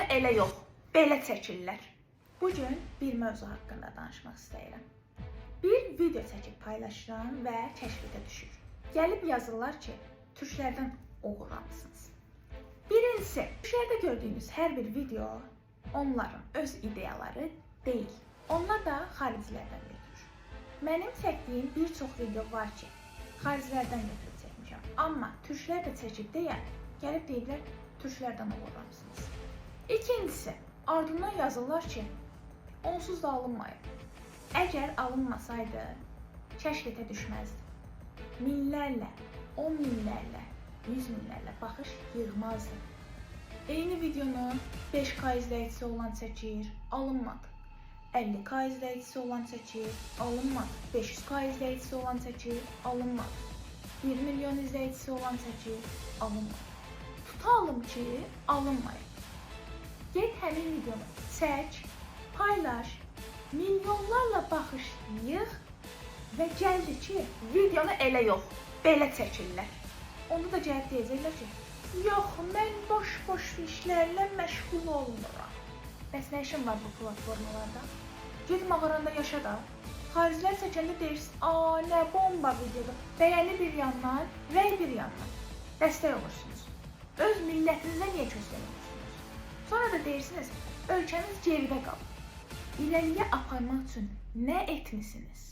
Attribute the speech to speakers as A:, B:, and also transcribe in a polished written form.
A: Videonu elə yox, belə çəkirlər. Bugün bir mövzu haqqında danışmaq istəyirəm. Bir video çəkib paylaşıram və kəşfətə düşür. Gəlib yazırlar ki, türklərdən oğurlamısınız. Birincisi, türklərdə gördüyünüz hər bir video onların öz ideyaları deyil. Onlar da xaricilərdən götürür. Mənim çəkdiyim bir çox video var ki, xaricilərdən götürüb çəkmişəm. Amma türklər də çəkib deyə gəlib deyiblər, türklərdən oğurlamısınız. İkincisi, ardından yazırlar ki, onsuz da alınmayıb. Əgər alınmasaydı, kəşfətə düşməzdi. Minlərlə, 10 minlərlə, 100 minlərlə baxış yığmazdı. Eyni videonu 5K izləyicisi olan çəkir, alınmadı. 50K izləyicisi olan çəkir, alınmadı. 500K izləyicisi olan çəkir, alınmadı. 1 milyon izləyicisi olan çəkir, alınmadı. Tutalım ki, alınmayıb. Get həmin videonu çək, paylaş, milyonlarla baxış yığ və gəldi ki, videonu elə yox, belə çəkirlər. Onda da gəlib deyəcəklər ki, yox, mən boş-boş işlərlə məşğul olmuram. Bəs nə işin var bu platformalarda? Ged mağaranda yaşa da. Xaricilər çəkəndə deyirsin, nə bomba videodur. Bəyəni bir yandan, rəy bir yandan. Dəstək olursunuz. Öz millətinizə niyə köstənirsiniz? Sonra da deyirsiniz, ölkəmiz geridə qalıb. İləliyə aparmaq üçün nə etmisiniz?